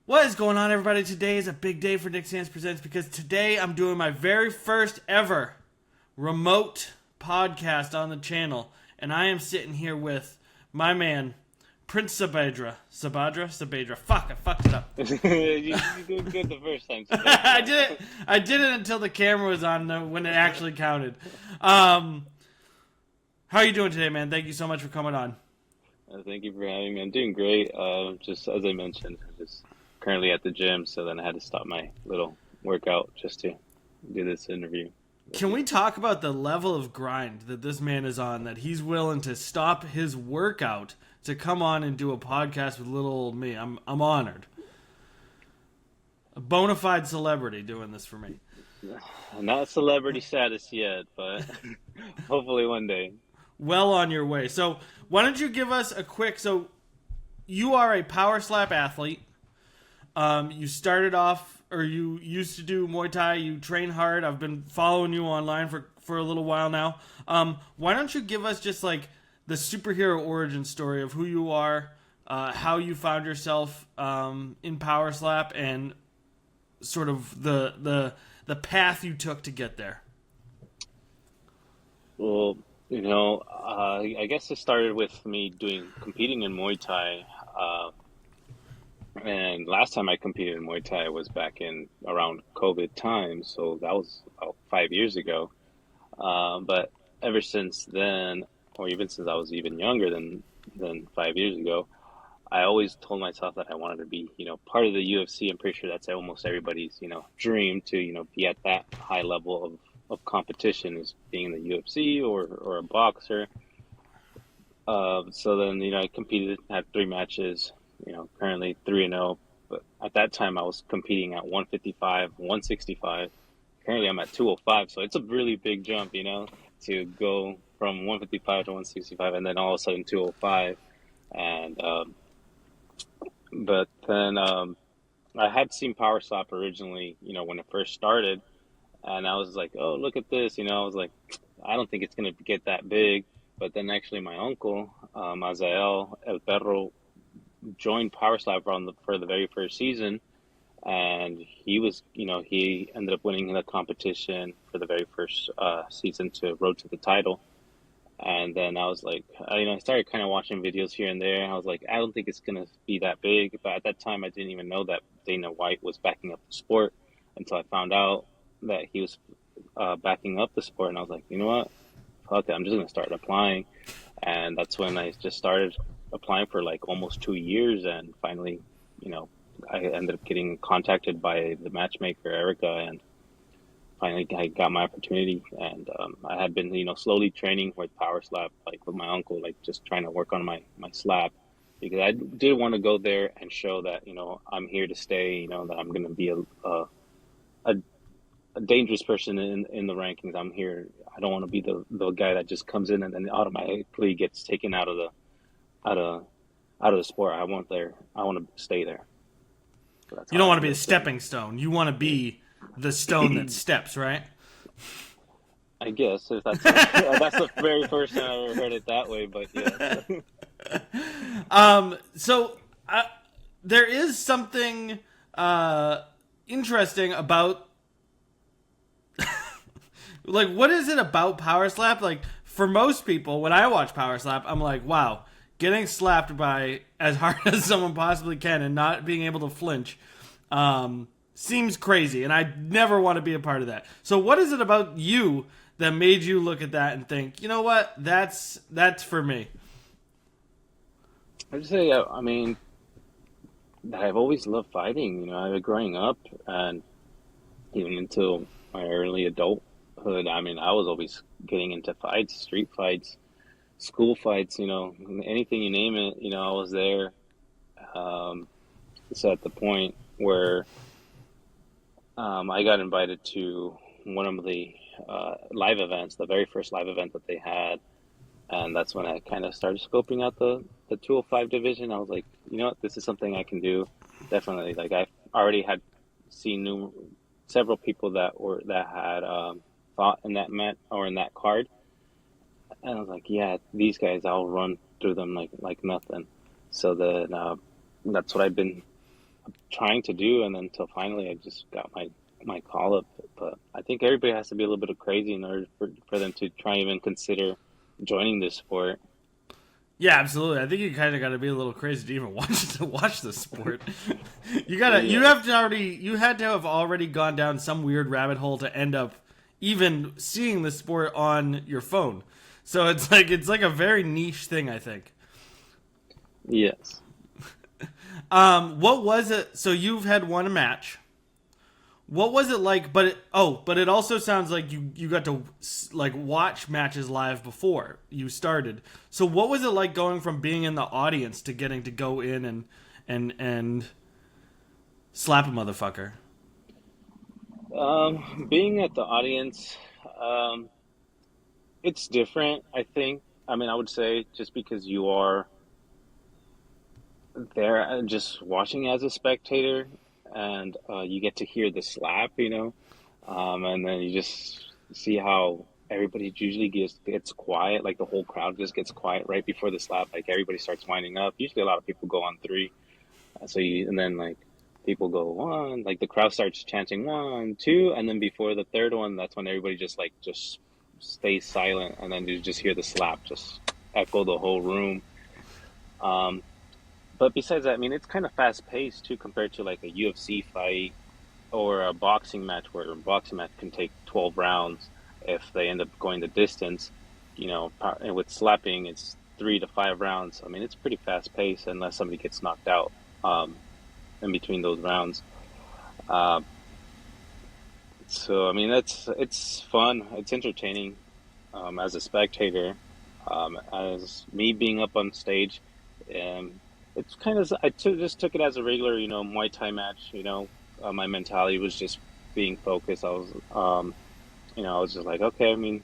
What is going on, everybody? Today is a big day for Nick Sands Presents because today I'm doing my very first ever remote podcast on the channel, and I am sitting here with my man, Prince Sabedra. Sabedra. Fuck, I fucked it up. You did good the first time. I did it until the camera was on when it actually counted. How are you doing today, man? Thank you so much for coming on. Thank you for having me. I'm doing great. Just as I mentioned, I'm just currently at the gym, so then I had to stop my little workout just to do this interview. Can we talk about the level of grind that this man is on, that he's willing to stop his workout to come on and do a podcast with little old me? I'm honored. A bona fide celebrity doing this for me. Not celebrity status yet, but hopefully one day. Well on your way. So why don't you give us a quick... So you are a power slap athlete. You started off, or you used to do Muay Thai. You train hard. I've been following you online for a little while now. Why don't you give us just like the superhero origin story of who you are, how you found yourself in power slap, and sort of the path you took to get there. Well, I guess it started with me competing in Muay Thai. And last time I competed in Muay Thai was back in around COVID time, so that was about 5 years ago. But ever since then, or even since I was even younger than 5 years ago, I always told myself that I wanted to be, part of the UFC. I'm pretty sure that's almost everybody's, dream to, be at that high level of competition, is being in the UFC or a boxer. So then, I competed, had 3 matches. Currently 3-0, but at that time I was competing at 155, 165. Currently I'm at 205, so it's a really big jump, to go from 155 to 165 and then all of a sudden 205. And but then I had seen Power Slap originally, when it first started, and I was like, oh, look at this, I was like, I don't think it's gonna get that big. But then actually my uncle, Azael El Perro, joined Power Slap for the very first season, and he was, he ended up winning the competition for the very first season to Road to the title. And then I was like, I started kind of watching videos here and there, and I was like, I don't think it's gonna be that big. But at that time, I didn't even know that Dana White was backing up the sport until I found out that he was backing up the sport, and I was like, you know what, fuck it, I'm just gonna start applying. And that's when I just started applying for like almost 2 years, and finally, I ended up getting contacted by the matchmaker Erica, and finally I got my opportunity. And I had been, slowly training with Power Slap, like with my uncle, like just trying to work on my slap, because I did want to go there and show that, I'm here to stay, that I'm going to be a dangerous person in the rankings. I'm here. I don't want to be the guy that just comes in and then automatically gets taken out of the sport. I want to stay there. So you don't want to be a stepping stone. You want to be the stone that steps, right? I guess if that's the very first time I ever heard it that way, but yeah. So there is something interesting about like, what is it about Power Slap? Like, for most people, when I watch Power Slap, I'm like, wow, getting slapped by as hard as someone possibly can and not being able to flinch seems crazy, and I never want to be a part of that. So what is it about you that made you look at that and think, you know what, that's for me? I'd say, I've always loved fighting. Growing up and even until my early adulthood, I was always getting into fights, street fights, school fights, anything you name it, I was there. So at the point where I got invited to one of the live events, the very first live event that they had, and that's when I kind of started scoping out the 205 division. I was like, you know what, this is something I can do. Definitely. Like, I already had seen several people that had fought in that in that card, and I was like, yeah, these guys, I'll run through them like nothing. So then that's what I've been trying to do, and then until finally I just got my call up. But I think everybody has to be a little bit of crazy in order for them to try and even consider joining this sport. Yeah, absolutely. I think you kind of got to be a little crazy to even watch the sport. You Yeah. have to already you had to have already gone down some weird rabbit hole to end up even seeing the sport on your phone. So it's like a very niche thing, I think. Yes. What was it? So you've had one match. What was it like? But it also sounds like you got to like watch matches live before you started. So what was it like going from being in the audience to getting to go in and slap a motherfucker? Being at the audience, um, it's different, I think. I mean, I would say just because you are there just watching as a spectator and you get to hear the slap, and then you just see how everybody usually gets quiet, like the whole crowd just gets quiet right before the slap, like everybody starts winding up. Usually a lot of people go on three. And then like people go one, like the crowd starts chanting one, two, and then before the third one, that's when everybody just stays silent, and then you just hear the slap just echo the whole room. Um, but besides that, I mean, it's kind of fast paced too compared to like a UFC fight or a boxing match where a boxing match can take 12 rounds if they end up going the distance. And with slapping, it's 3 to 5 rounds. I mean, it's pretty fast paced unless somebody gets knocked out in between those rounds. Uh, so I mean, it's fun. It's entertaining as a spectator. As me being up on stage, um, it's kind of just took it as a regular, Muay Thai match. My mentality was just being focused. I was just like, okay. I mean,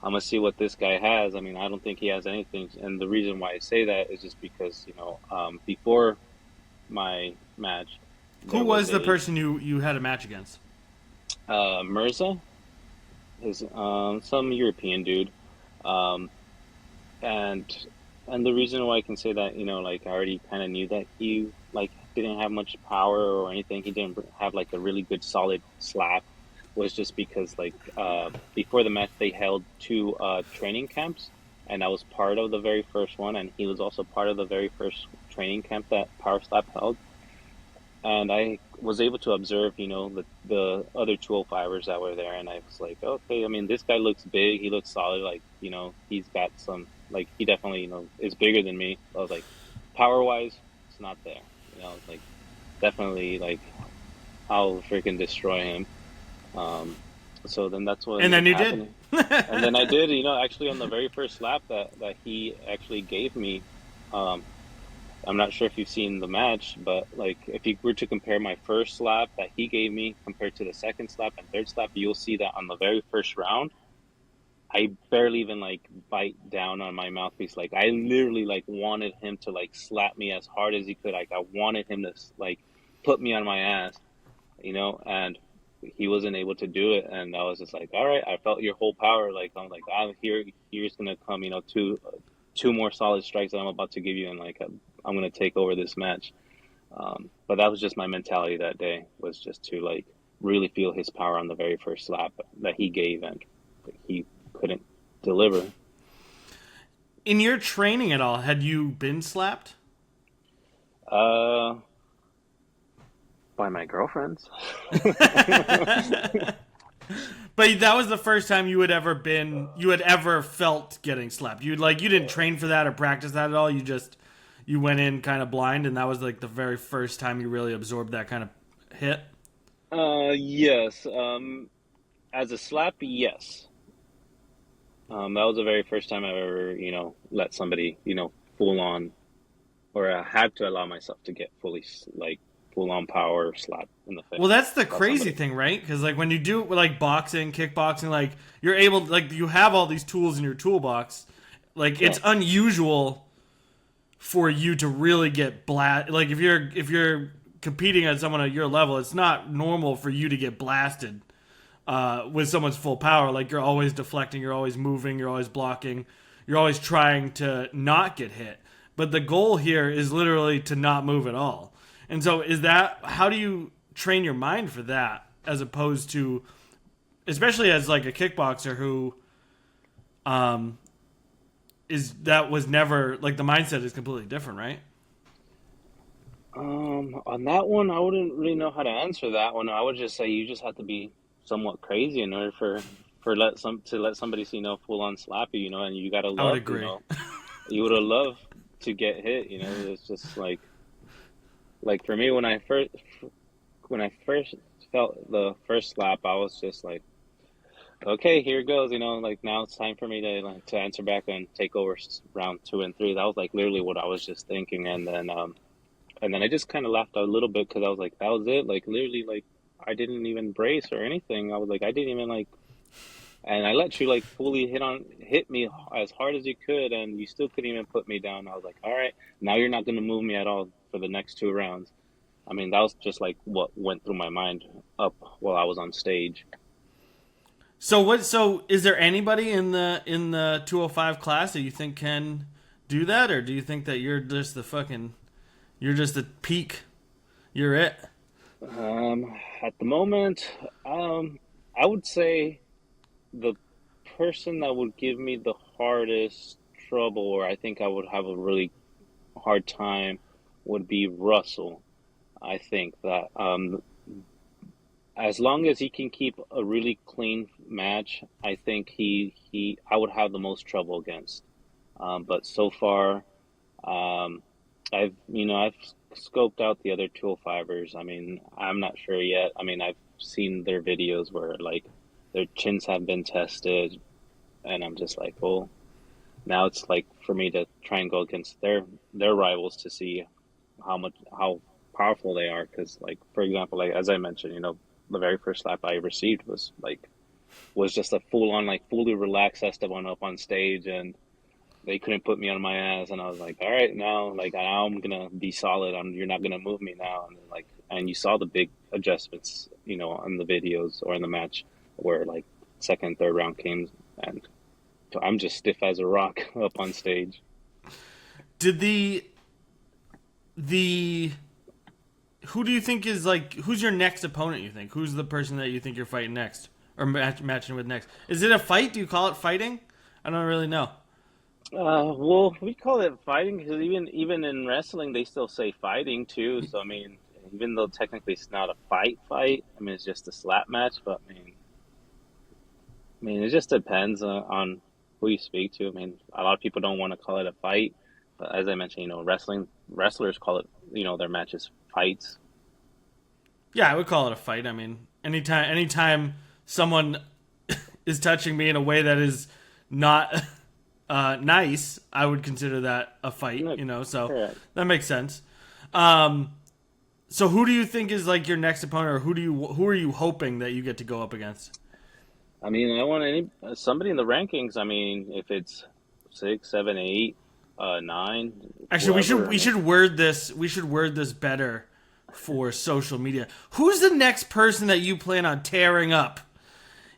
I'm gonna see what this guy has. I mean, I don't think he has anything. And the reason why I say that is just because, before my match, Who there was was the a person you had a match against? Mirza, his some European dude, um, and and the reason why I can say that, like I already kind of knew that he like didn't have much power or anything. He didn't have like a really good solid slap. Was just because like before the match they held two training camps, and I was part of the very first one, and he was also part of the very first training camp that Power Slap held. And I was able to observe, the other 205ers that were there, and I was like, okay, I mean, this guy looks big, he looks solid, like, he's got some, like, he definitely, is bigger than me. I was like, power wise, it's not there, it's like, definitely, like, I'll freaking destroy him. Um, so then that's what And ended then up you did. happening. And then I did, actually on the very first lap that he actually gave me. um, I'm not sure if you've seen the match, but like if you were to compare my first slap that he gave me compared to the second slap and third slap, you'll see that on the very first round, I barely even like bite down on my mouthpiece. Like I literally like wanted him to like slap me as hard as he could. Like I wanted him to like put me on my ass, and he wasn't able to do it. And I was just like, all right, I felt your whole power. Like I'm like, here's gonna come, two more solid strikes that I'm about to give you, and like I'm gonna take over this match. But that was just my mentality that day, was just to like really feel his power on the very first slap that he gave, and he couldn't deliver. In your training at all, had you been slapped? Uh, by my girlfriends. But that was the first time you had ever felt getting slapped. You didn't train for that or practice that at all. You went in kind of blind, and that was like the very first time you really absorbed that kind of hit. Yes. As a slap, yes. That was the very first time I ever, let somebody, full on, or I had to allow myself to get fully, like, full on power slap in the Well, face that's the by crazy somebody. thing, right? Because like when you do like boxing, kickboxing, like you're able, like you have all these tools in your toolbox. Like Yeah. it's unusual for you to really get like if you're competing at someone at your level, it's not normal for you to get blasted with someone's full power. Like you're always deflecting, you're always moving, you're always blocking, you're always trying to not get hit. But the goal here is literally to not move at all. And so is that, how do you train your mind for that as opposed to, especially as like a kickboxer who that was never like, the mindset is completely different, right? On that one, I wouldn't really know how to answer that one. I would just say you just have to be somewhat crazy in order to let somebody see, full on slap you, and you gotta I would love, agree. you would have loved to get hit, It's just like for me when I first felt the first slap, I was just like, okay, here it goes, like now it's time for me to answer back and take over round two and three. That was like literally what I was just thinking, and then I just kind of laughed a little bit because I was like, that was it, like literally, like I didn't even brace or anything. I was like, I didn't even like, and I let you like fully hit me as hard as you could, and you still couldn't even put me down. I was like, all right, now you're not gonna move me at all for the next two rounds. I mean, that was just like what went through my mind up while I was on stage. So is there anybody in the 205 class that you think can do that, or do you think that you're just the peak, you're it? At the moment, I would say the person that would give me the hardest trouble, or I think I would have a really hard time, would be Russell. I think that as long as he can keep a really clean match, I think I would have the most trouble against. But so far, um, I've scoped out the other 205ers. I mean, I'm not sure yet. I mean, I've seen their videos where like their chins have been tested, and I'm just like, well, now it's like for me to try and go against their rivals to see how powerful they are. Because like for example, like as I mentioned, the very first slap I received was just a full on like fully relaxed Esteban up on stage, and they couldn't put me on my ass, and I was like, all right, now I'm gonna be solid. You're not gonna move me now, and like, and you saw the big adjustments, on the videos or in the match where like second, third round came, and I'm just stiff as a rock up on stage. Did the who do you think is like, who's your next opponent? You think who's the person that you think you're fighting next or matching with next? Is it a fight? Do you call it fighting? I don't really know. Well, we call it fighting because even in wrestling, they still say fighting too. So I mean, even though technically it's not a fight, I mean it's just a slap match. But I mean, it just depends on who you speak to. I mean, a lot of people don't want to call it a fight, but as I mentioned, wrestlers call it, their matches fights. Yeah, I would call it a fight. I mean, anytime someone is touching me in a way that is not nice, I would consider that a fight. No, So correct. that makes sense. Um, so who do you think is like your next opponent, or who are you hoping that you get to go up against? I mean, I want somebody in the rankings. I mean, if it's 6, 7, 8, 9, Actually, whoever. I we mean, should word this better for social media. Who's the next person that you plan on tearing up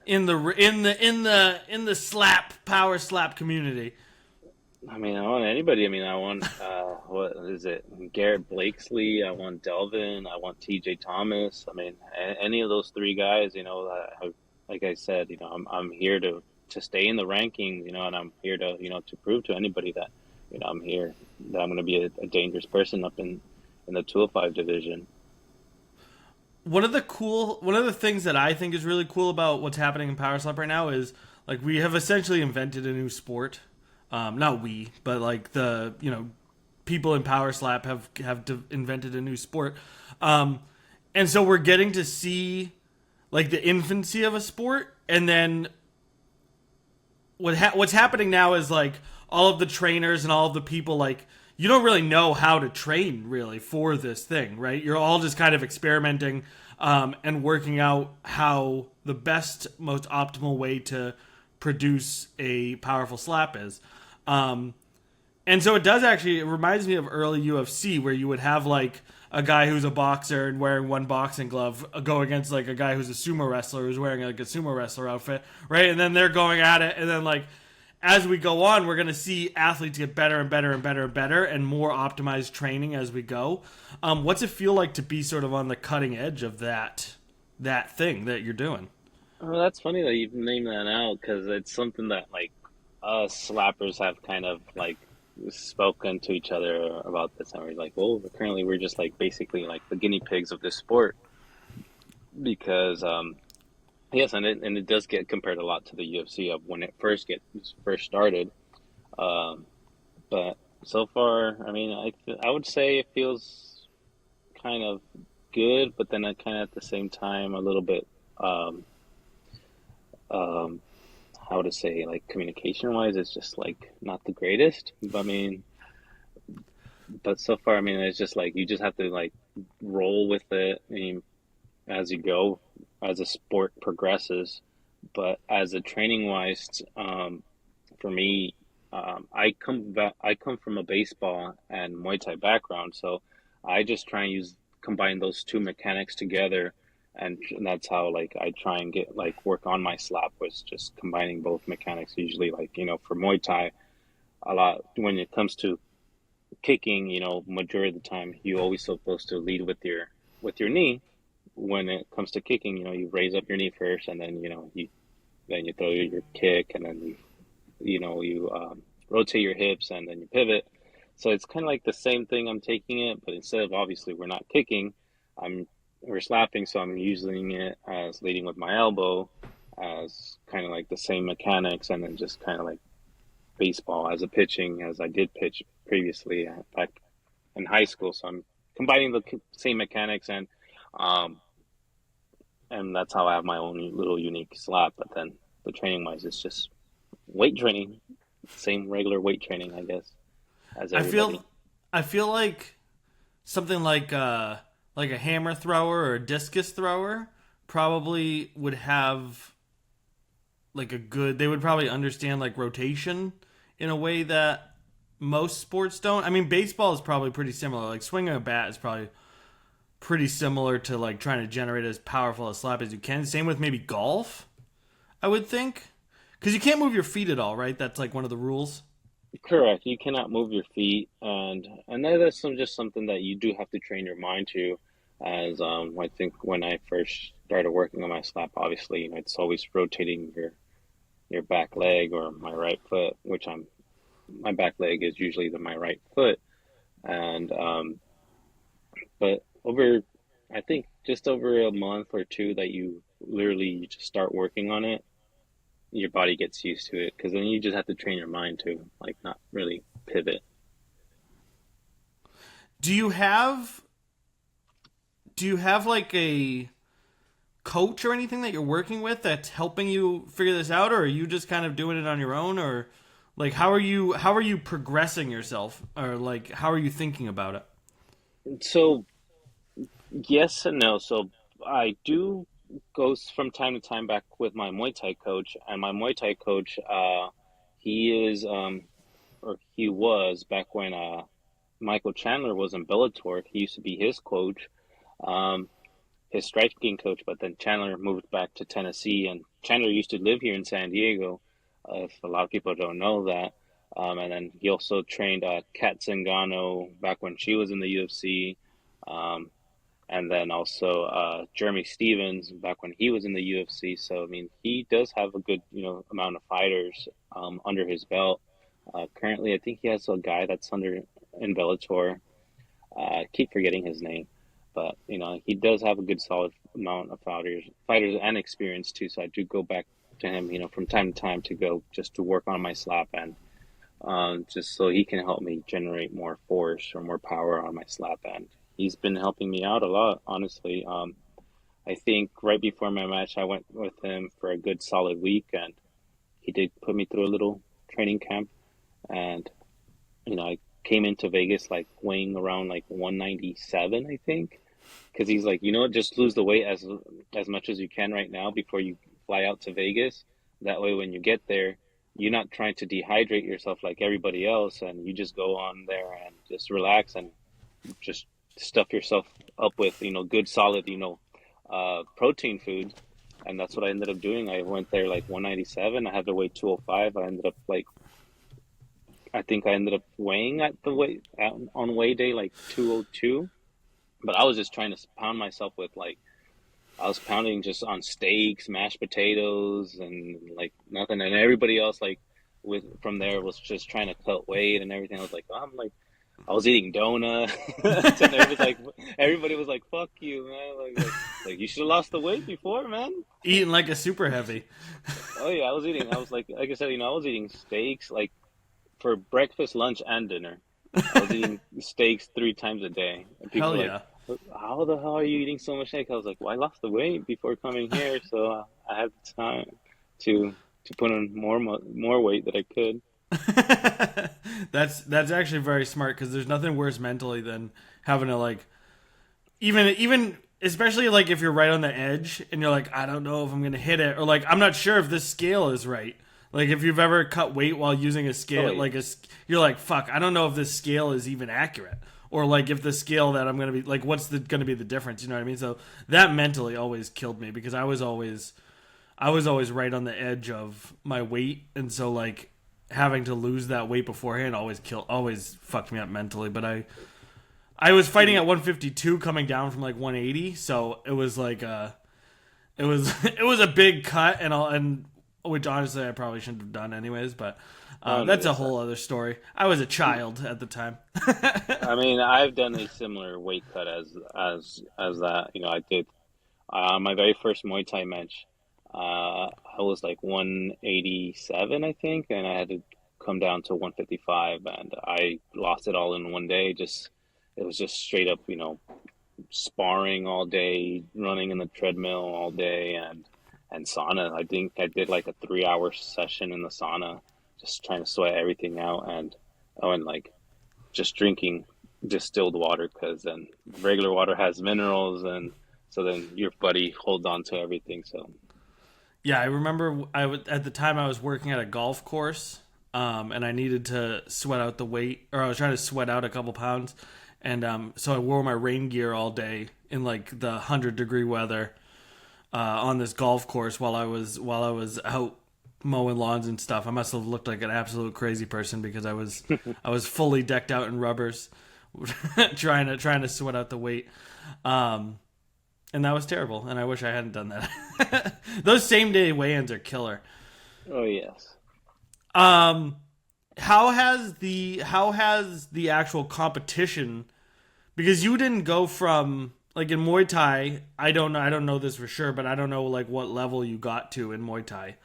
in the slap power slap community? I want anybody. I mean, I want what is it? Garrett Blakesley. I want Delvin. I want T.J. Thomas. I mean, any of those three guys. Like I said, I'm here to stay in the rankings. And I'm here to prove to anybody that I'm here, that I'm going to be a dangerous person up in the 205 division. One of the things that I think is really cool about what's happening in power slap right now is like we have essentially invented a new sport. Not we, but like the people in power slap have invented a new sport. And so we're getting to see like the infancy of a sport, and then what's happening now is like all of the trainers and all of the people, like you don't really know how to train really for this thing, right? You're all just kind of experimenting and working out how the best, most optimal way to produce a powerful slap is. And so it reminds me of early UFC where you would have like a guy who's a boxer and wearing one boxing glove go against like a guy who's a sumo wrestler who's wearing like a sumo wrestler outfit, right? And then they're going at it, and then like as we go on, we're going to see athletes get better and better and better and better and more optimized training as we go. What's it feel like to be sort of on the cutting edge of that thing that you're doing? Oh, that's funny that you named that out because it's something that like us slappers have kind of like spoken to each other about this, and we're like, well, currently we're just like basically like the guinea pigs of this sport because yes, and it does get compared a lot to the UFC of when it first started. Um, but so far, I mean, I would say it feels kind of good, but then I kind of at the same time a little bit um um how to say like communication wise, it's just like not the greatest. But I mean, but so far, I mean, it's just like you just have to like roll with it. I mean, as you go, as the sport progresses. But as a training wise, for me, I come from a baseball and Muay Thai background, so I just try and use combine those two mechanics together, and that's how like I try and get like work on my slap was just combining both mechanics. Usually, like for Muay Thai, a lot when it comes to kicking, majority of the time you always supposed to lead with your knee. When it comes to kicking, you raise up your knee first, and then you throw your kick, and then you rotate your hips, and then you pivot. So it's kind of like the same thing. I'm taking it, but instead of obviously we're not kicking, I'm we're slapping. So I'm using it as leading with my elbow, as kind of like the same mechanics, and then just kind of like baseball as a pitching as I did pitch previously back in high school. So I'm combining the same mechanics um, and that's how I have my own little unique slap. But then the training wise, it's just weight training, same regular weight training, I guess, as I everybody. feel I feel like something like a hammer thrower or a discus thrower probably would have like a good they would probably understand like rotation in a way that most sports don't. I mean, baseball is probably pretty similar. Like swinging a bat is probably pretty similar to like trying to generate as powerful a slap as you can. Same with maybe golf, I would think. Because you can't move your feet at all, right? That's like one of the rules. Correct. You cannot move your feet, and that's just something that you do have to train your mind to. As I think when I first started working on my slap, obviously, it's always rotating your back leg or my right foot, which my back leg is usually my right foot, and but over I think just over a month or two that you literally you just start working on it, your body gets used to it because then you just have to train your mind to like not really pivot. Do you have do you have like a coach or anything that you're working with that's helping you figure this out, or are you just kind of doing it on your own, or like how are you progressing yourself, or like how are you thinking about it? So yes and no. So I do go from time to time back with my Muay Thai coach, and my Muay Thai coach, he is or he was back when Michael Chandler was in Bellator. He used to be his coach, um, his striking coach, but then Chandler moved back to Tennessee, and Chandler used to live here in San Diego. If a lot of people don't know that. And then he also trained Kat Zingano back when she was in the UFC. Um, and then also Jeremy Stevens back when he was in the UFC. So I mean, he does have a good amount of fighters under his belt. Currently, I think he has a guy that's under in Bellator. I keep forgetting his name, but he does have a good solid amount of fighters and experience too. So I do go back to him, from time to time to go just to work on my slap and just so he can help me generate more force or more power on my slap end. He's been helping me out a lot, honestly. I think right before my match, I went with him for a good solid week, and he did put me through a little training camp. And I came into Vegas like weighing around like 197, I think, because he's like, just lose the weight as much as you can right now before you fly out to Vegas. That way, when you get there, you're not trying to dehydrate yourself like everybody else, and you just go on there and just relax and just stuff yourself up with good solid protein food, and that's what I ended up doing. I went there like 197. I had to weigh 205. I ended up like I think I ended up weighing at the weight on weigh day like 202. But I was just trying to pound myself with like I was pounding just on steaks, mashed potatoes, and like nothing. And everybody else like with from there was just trying to cut weight and everything. I was like, I'm like I was eating donuts, and everybody was like, "Fuck you, man!" Like you should have lost the weight before, man. Eating like a super heavy. Oh yeah, I was eating. I was like I said, I was eating steaks like for breakfast, lunch, and dinner. I was eating steaks 3 times a day, and people Hell were like, yeah. "How the hell are you eating so much steak?" I was like, "Well, I lost the weight before coming here, so I had the time to put on more weight that I could." That's actually very smart because there's nothing worse mentally than having to like even especially like if you're right on the edge and you're like I don't know if I'm gonna hit it or like I'm not sure if this scale is right. Like if you've ever cut weight while using a Oh scale, yeah. like you're like fuck, I don't know if this scale is even accurate or like if the scale that I'm gonna be like what's the gonna be the difference? You know what I mean? So that mentally always killed me because I was always right on the edge of my weight, and so like having to lose that weight beforehand always fucked me up mentally. But I was fighting at 152 coming down from like 180, so it was like it was it was a big cut and which honestly I probably shouldn't have done anyways, but Oh no, that's a yes. whole other story. I was a child at the time. I mean, I've done a similar weight cut as that. I did my very first Muay Thai match. I was like 187, I think, and I had to come down to 155, and I lost it all in one day. Just it was just straight up, sparring all day, running in the treadmill all day, and sauna. I think I did like a 3 hour session in the sauna, just trying to sweat everything out, and oh, and like just drinking distilled water because then regular water has minerals, and so then your body holds on to everything. So Yeah, I remember at the time I was working at a golf course, and I needed to sweat out the weight, or I was trying to sweat out a couple pounds, and so I wore my rain gear all day in like the 100-degree weather on this golf course while I was out mowing lawns and stuff. I must have looked like an absolute crazy person because I was fully decked out in rubbers, trying to sweat out the weight. Um, and that was terrible. And I wish I hadn't done that. Those same day weigh-ins are killer. oh yes. Um, how has the actual competition? Because you didn't go from like in Muay Thai. I don't know this for sure, but I don't know like what level you got to in Muay Thai.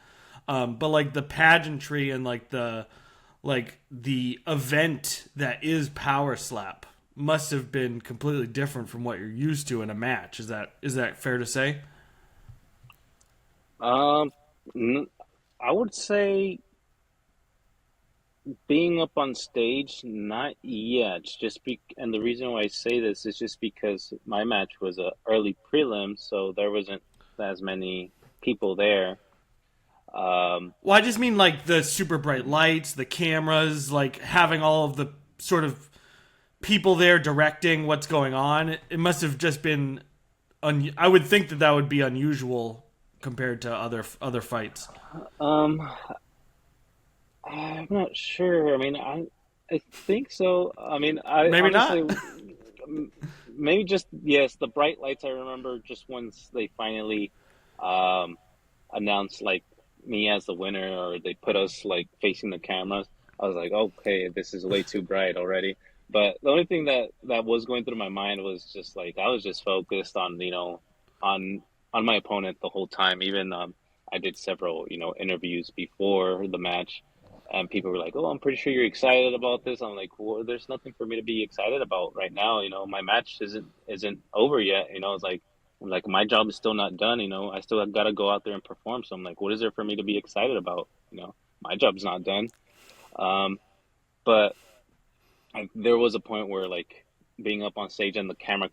But like the pageantry and like the event that is Power Slap must have been completely different from what you're used to in a match. Is that fair to say? Um, n- I would say being up on stage, not yet. And the reason why I say this is just because my match was a early prelim, so there wasn't as many people there. Um, Well, I just mean like the super bright lights, the cameras, like having all of the sort of people there directing what's going on. It must have just been. I would think that would be unusual compared to other fights. um, I'm not sure. I mean, I think so. I mean, I Maybe honestly not. maybe just yes, the bright lights. I remember just once they finally um announced like me as the winner, or they put us like facing the cameras. I was like, okay, this is way too bright already. But the only thing that was going through my mind was just like I was just focused on on my opponent the whole time. Even I did several interviews before the match, and people were like, "Oh, I'm pretty sure you're excited about this." I'm like, "Well, there's nothing for me to be excited about right now. My match isn't over yet. It's like my job is still not done. I still got to go out there and perform. So I'm like, what is there for me to be excited about? My job's not done. Um, but there was a point where like being up on stage and the camera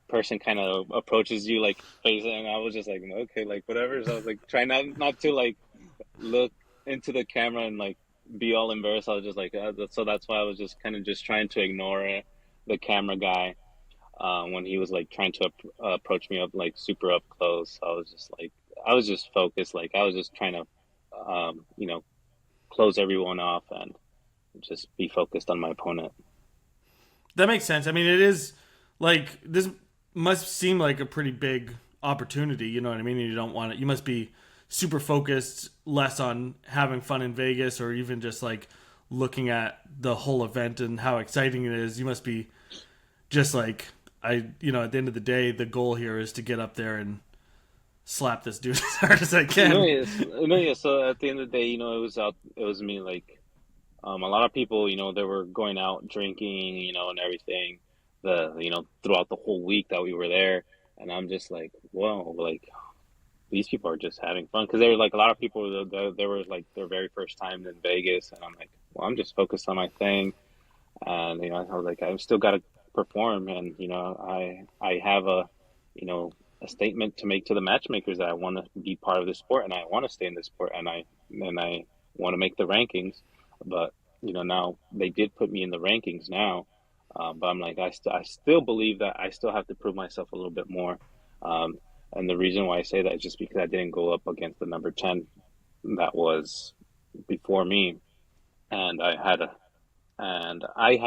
person kind of approaches you like face, and I was just like, okay, like whatever. So I was like trying not to like look into the camera and like be all embarrassed. I was just like, so that's why I was just kind of just trying to ignore the camera guy when he was like trying to approach me up like super up close. I was just like, I was just focused. Like I was just trying to, you know, close everyone off and just be focused on my opponent. That makes sense. I mean, it is like this must seem like a pretty big opportunity. You know what I mean? You don't want it. You must be super focused, less on having fun in Vegas, or even just like looking at the whole event and how exciting it is. You must be just like at the end of the day, the goal here is to get up there and slap this dude as hard as I No, can. yes, no, yeah. So at the end of the day, it was me. Like, a lot of people, they were going out drinking, and everything. Throughout the whole week that we were there, and I'm just like, whoa, like these people are just having fun because they were like a lot of people. They were like their very first time in Vegas, and I'm like, well, I'm just focused on my thing, and I was like, I've still got to perform, and I have a statement to make to the matchmakers that I want to be part of this sport and I want to stay in this sport and I want to make the rankings, but now they did put me in the rankings now, but I'm like I still believe that I still have to prove myself a little bit more, and the reason why I say that is just because I didn't go up against the number 10 that was before me, and I had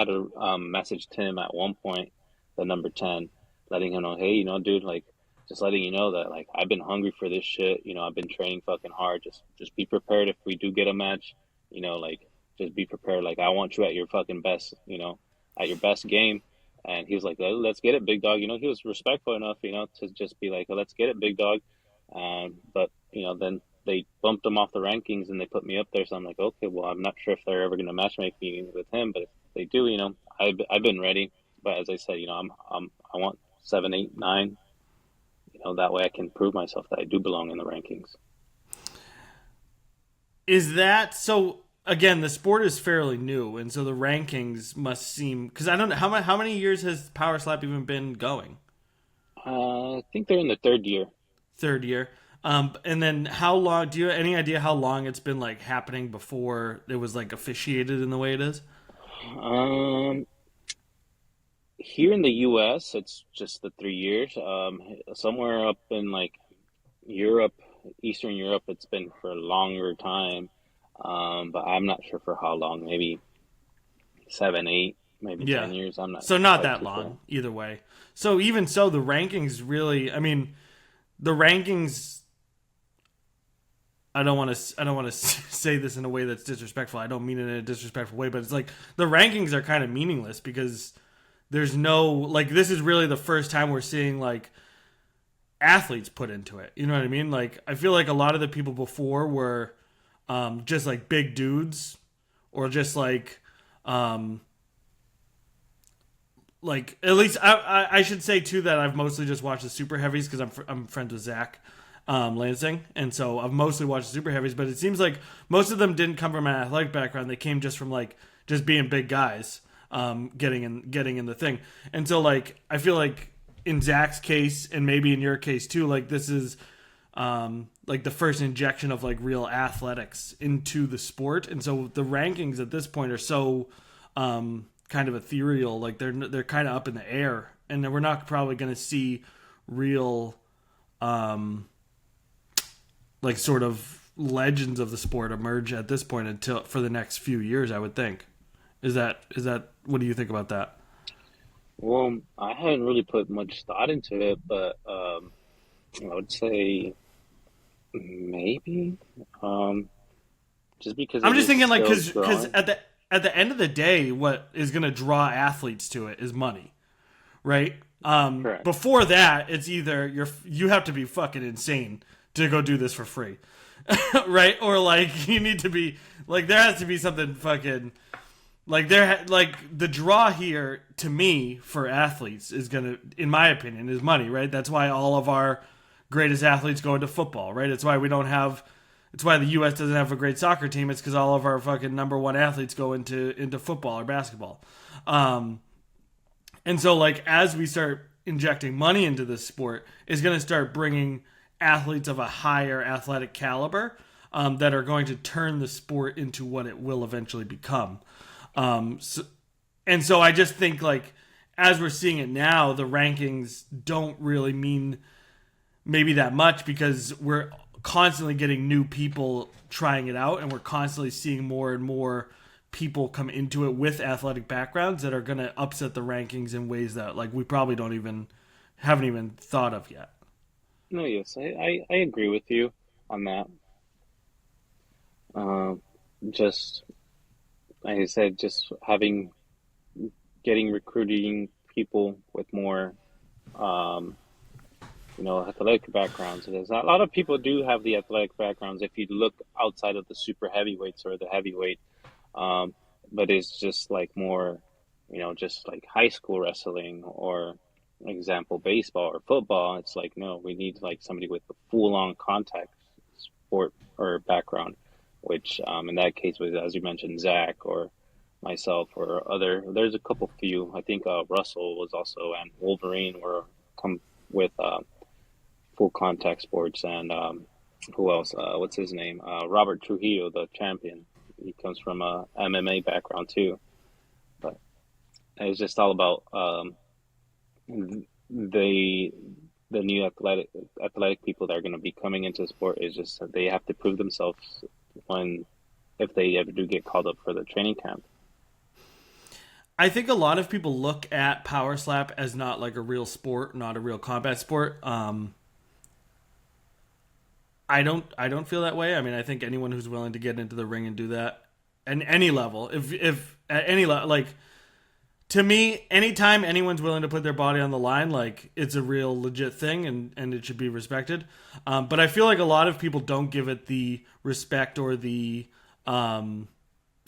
to message Tim at one point, the number 10, letting him know, hey, dude, like, just letting you know that, like, I've been hungry for this shit. I've been training fucking hard. Just be prepared if we do get a match. Like, just be prepared. Like, I want you at your fucking best, at your best game. And he was like, let's get it, big dog. He was respectful enough, to just be like, let's get it, big dog. But, then they bumped him off the rankings and they put me up there. So I'm like, okay, well, I'm not sure if they're ever going to match make me with him, but if they do, I've been ready. But as I said, I want 7, 8, 9. That way I can prove myself that I do belong in the rankings. Is that so? Again, the sport is fairly new, and so the rankings must seem because I don't know how many years has Power Slap even been going? I think they're in the third year. Third year. And then how long? Do you have any idea how long it's been like happening before it was like officiated in the way it is? Um, Here in the U.S., it's just the 3 years. Somewhere up in like Europe, Eastern Europe, it's been for a longer time. But I'm not sure for how long. Maybe 7, 8, maybe Yeah. 10 years. I'm not So not quite that too sure. long either way. So even so, the rankings really. I mean, the rankings. I don't want to. I don't want to say this in a way that's disrespectful. I don't mean it in a disrespectful way, but it's like the rankings are kind of meaningless because there's no like. This is really the first time we're seeing like athletes put into it. You know what I mean? Like I feel like a lot of the people before were just like big dudes or just um, like at least I should say too that I've mostly just watched the super heavies because I'm friends with Zach Lansing, and so I've mostly watched the super heavies. But it seems like most of them didn't come from an athletic background; they came just from like just being big guys, getting in the thing. And so like I feel like in Zach's case, and maybe in your case too, like this is like the first injection of like real athletics into the sport, and so the rankings at this point are so kind of ethereal, like they're kind of up in the air, and we're not probably going to see real like sort of legends of the sport emerge at this point until for the next few years, I would think. Is that what do you think about that? Well, I haven't really put much thought into it, but I would say maybe um, just because I'm it just is thinking like still because growing. at the end of the day, what is going to draw athletes to it is money, right? Correct. Before that, it's either you have to be fucking insane to go do this for free, right? Or like you need to be like there has to be something fucking like like the draw here to me for athletes is gonna, in my opinion, is money, right? That's why all of our greatest athletes go into football, right? It's why we don't have. It's why the U.S. doesn't have a great soccer team. It's because all of our fucking number one athletes go into football or basketball. Um, and so, like, as we start injecting money into this sport, is going to start bringing athletes of a higher athletic caliber that are going to turn the sport into what it will eventually become. So, and so, I just think, like, as we're seeing it now, the rankings don't really mean maybe that much because we're constantly getting new people trying it out, and we're constantly seeing more and more people come into it with athletic backgrounds that are going to upset the rankings in ways that like we probably haven't even thought of yet. No, yes, I agree with you on that. Um, just like I said, just having getting recruiting people with more um, athletic backgrounds. There's a lot of people do have the athletic backgrounds if you look outside of the super heavyweights or the heavyweight. Um, but it's just like more, just like high school wrestling or example baseball or football. It's like no, we need like somebody with a full on contact sport or background, which in that case was as you mentioned Zach or myself or other. There's a couple few. I think Russell was also and Wolverine were come with full contact sports and who else? What's his name? Robert Trujillo, the champion. He comes from a MMA background too, but it's just all about the the new athletic people that are going to be coming into the sport. Is just that they have to prove themselves when if they ever do get called up for the training camp. I think a lot of people look at power slap as not like a real sport, not a real combat sport. I don't feel that way. I mean, I think anyone who's willing to get into the ring and do that at any level, if at any level, like to me, anytime anyone's willing to put their body on the line, like it's a real legit thing and it should be respected. But I feel like a lot of people don't give it the respect or the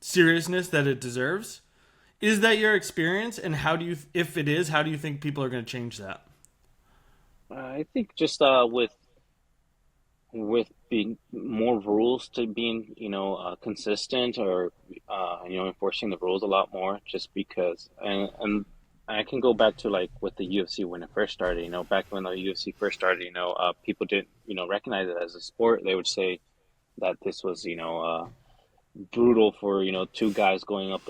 seriousness that it deserves. Is that your experience? And how do you, if it is, how do you think people are going to change that? I think just with being more rules to being consistent or enforcing the rules a lot more just because and I can go back to like with the UFC when it first started, back when the UFC first started, people didn't recognize it as a sport. They would say that this was brutal for two guys going up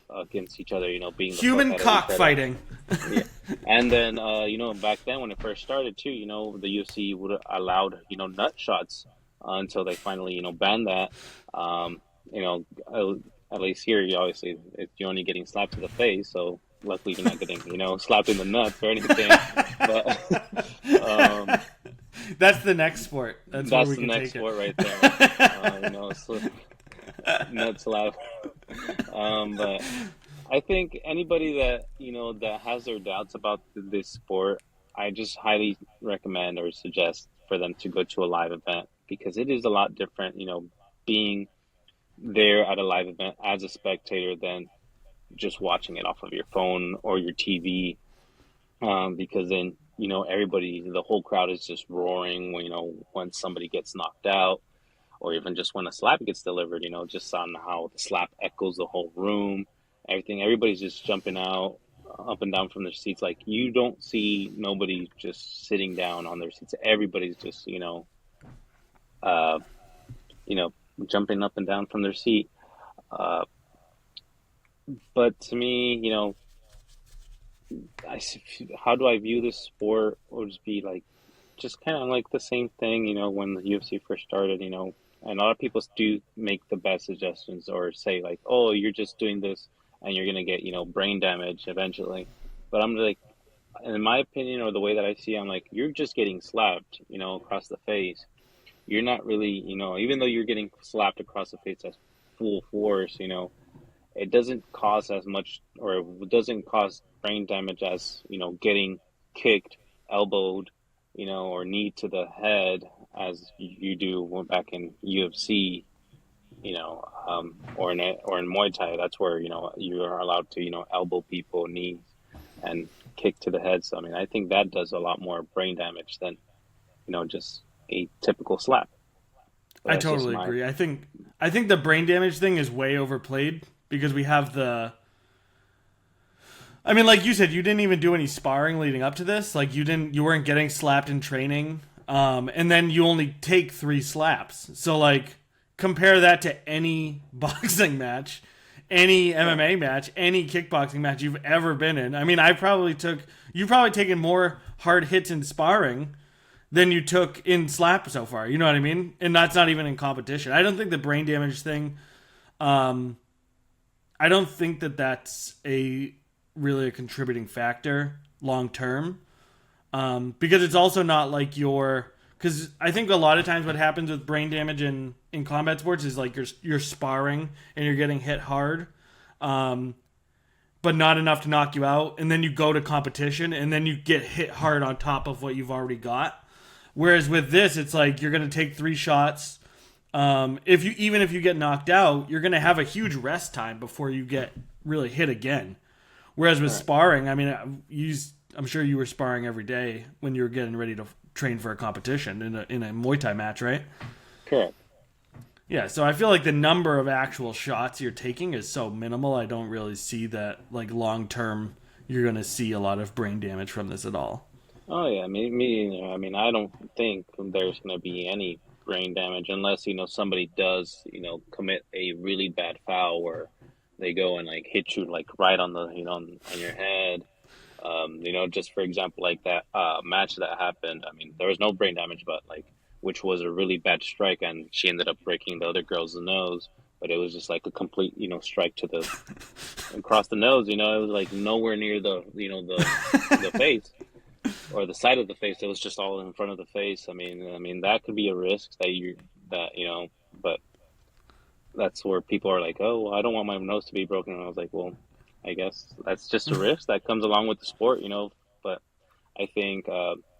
against each other, being the fuck Human out of each other. cockfighting. Yeah. And then, back then when it first started too, the UFC would have allowed, nut shots until they finally, banned that. You know, at least here, you obviously, you're only getting slapped to the face. So luckily you're not getting, slapped in the nuts or anything. But, That's the next sport. That's where that's we the can next take sport it. right there. So nuts allowed. But I think anybody that that has their doubts about this sport, I just highly recommend or suggest for them to go to a live event because it is a lot different, being there at a live event as a spectator than just watching it off of your phone or your TV. Because then everybody, the whole crowd is just roaring when when somebody gets knocked out or even just when a slap gets delivered, just on how the slap echoes the whole room, everything. Everybody's just jumping out, up and down from their seats. Like you don't see nobody just sitting down on their seats. Everybody's just, uh, you know, jumping up and down from their seat. Uh, but to me, how do I view this sport? Would just be like, just kind of like the same thing, when the UFC first started, and a lot of people do make the bad suggestions or say like, oh, you're just doing this and you're gonna get, brain damage eventually. But I'm like, in my opinion, or the way that I see it, I'm like, you're just getting slapped, across the face. You're not really, even though you're getting slapped across the face at full force, it doesn't cause as much, or it doesn't cause brain damage as, getting kicked, elbowed, or knee to the head as you do back in UFC, or in Muay Thai. That's where you are allowed to elbow people, knees, and kick to the head. So I mean, I think that does a lot more brain damage than just a typical slap. But I that's just totally my agree. I think the brain damage thing is way overplayed because we have the. I mean, like you said, you didn't even do any sparring leading up to this. Like you weren't getting slapped in training, and then you only take 3 slaps. So like, compare that to any boxing match, any yeah. MMA match, any kickboxing match you've ever been in. I mean, you've probably taken more hard hits in sparring than you took in slap so far. You know what I mean? And that's not even in competition. I don't think the brain damage thing. Um, I don't think that that's a really a contributing factor long term. Because it's also not like your because I think a lot of times what happens with brain damage in combat sports is like you're sparring and you're getting hit hard, um, but not enough to knock you out, and then you go to competition and then you get hit hard on top of what you've already got. Whereas with this, it's like you're gonna take 3 shots. If you even if you get knocked out, you're gonna have a huge rest time before you get really hit again. Whereas with Right. sparring, I mean, I'm sure you were sparring every day when you were getting ready to train for a competition in a Muay Thai match, right? Correct. Yeah, so I feel like the number of actual shots you're taking is so minimal. I don't really see that like long term you're gonna see a lot of brain damage from this at all. Oh yeah, me neither. I mean, I don't think there's going to be any brain damage unless, somebody does, commit a really bad foul where they go and like hit you like right on the, on your head. Just for example, like that match that happened. I mean, there was no brain damage, but like, which was a really bad strike, and she ended up breaking the other girl's nose. But it was just like a complete, strike to the across the nose. It was like nowhere near the, the face or the side of the face. It was just all in front of the face. I mean that could be a risk but that's where people are like, oh, well, I don't want my nose to be broken. And I was like, well, I guess that's just a risk that comes along with the sport. But I think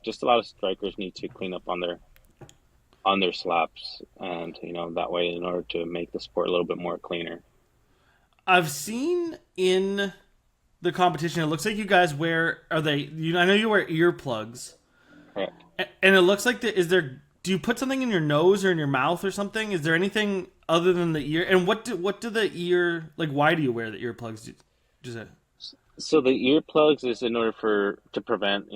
just a lot of strikers need to clean up on their slaps, and that way, in order to make the sport a little bit more cleaner. I've seen in the competition, it looks like you guys wear are they? I know you wear earplugs, Correct. and it looks like is there? Do you put something in your nose or in your mouth or something? Is there anything other than the ear? And what do the ear like? Why do you wear the earplugs? Just So the earplugs is in order to prevent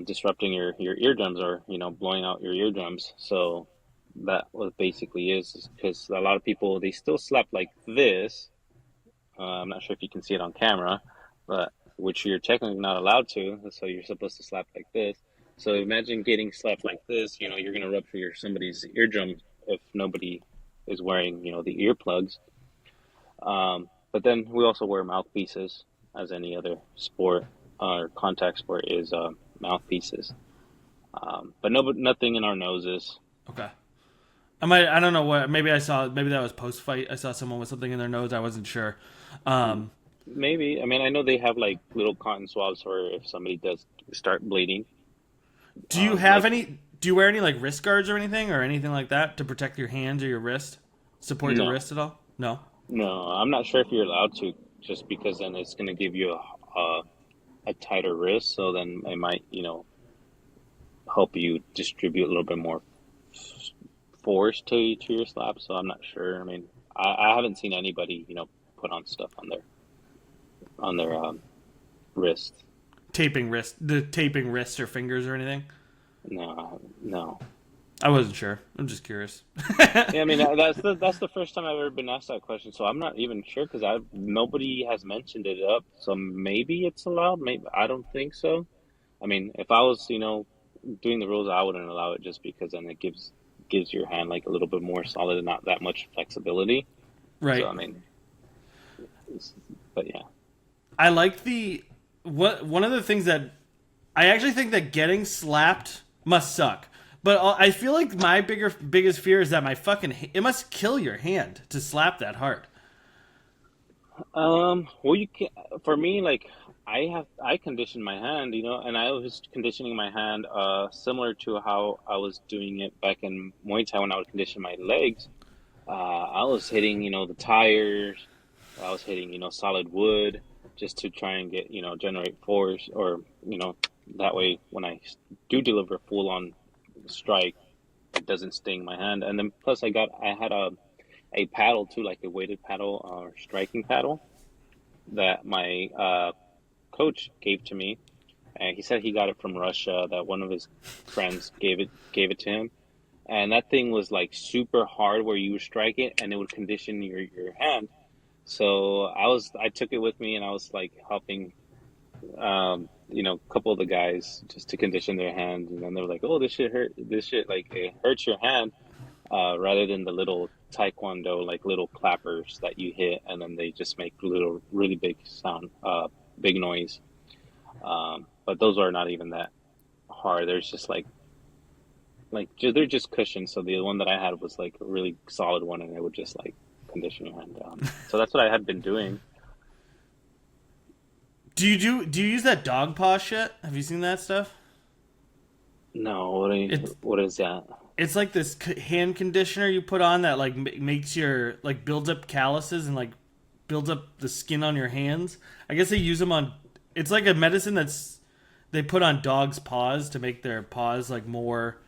disrupting your eardrums, or blowing out your eardrums. So that what basically is because a lot of people, they still slap like this. I'm not sure if you can see it on camera, but which you're technically not allowed to. So you're supposed to slap like this. So imagine getting slapped like this. You're gonna rupture somebody's eardrum if nobody is wearing the earplugs. But then we also wear mouthpieces, as any other sport or contact sport is mouthpieces. But no, but nothing in our noses. okay. I don't know what. Maybe I saw. Maybe that was post fight. I saw someone with something in their nose. I wasn't sure. Um, Maybe. I mean, I know they have like little cotton swabs for if somebody does start bleeding. do you have Like, any? Do you wear any like wrist guards or anything like that to protect your hands or your wrist? Support your no, wrist at all? No. no, I'm not sure if you're allowed to, just because then it's going to give you a tighter wrist. So then it might, help you distribute a little bit more force to your slap. So I'm not sure. I mean, I haven't seen anybody, put on stuff on their wrist. Taping wrists or fingers or anything. No, no. I wasn't sure. I'm just curious. Yeah, I mean that's the first time I've ever been asked that question, so I'm not even sure because I nobody has mentioned it up. So maybe it's allowed. Maybe I don't think so. I mean, if I was doing the rules, I wouldn't allow it just because then it gives your hand like a little bit more solid and not that much flexibility. So Right. I mean, but yeah, I like the what one of the things that I actually think that getting slapped must suck. But I feel like my biggest fear is that it must kill your hand to slap that hard. well, you can for me like I conditioned my hand, and I was conditioning my hand similar to how I was doing it back in Muay Thai when I would condition my legs. I was hitting, the tires. I was hitting, solid wood just to try and get, generate force, or, that way when I do deliver a full on strike, it doesn't sting my hand. And then plus I had a paddle too, like a weighted paddle or striking paddle that my coach gave to me. And he said he got it from Russia, that one of his friends gave it to him. And that thing was like super hard where you would strike it and it would condition your hand. So I took it with me, and I was like helping a couple of the guys just to condition their hand, and then they were like, "Oh, this shit hurt. This shit like it hurts your hand." Rather than the little taekwondo like little clappers that you hit, and then they just make little really big sound, big noise. But those are not even that hard. There's just they're just cushions. So the one that I had was like a really solid one, and it would just like condition your hand down. So that's what I had been doing. Do you use that dog paw shit? Have you seen that stuff? No, It's what is that? it's like this hand conditioner you put on that like makes your like builds up calluses and like builds up the skin on your hands. I guess they use them on. It's like a medicine that's they put on dogs' paws to make their paws like more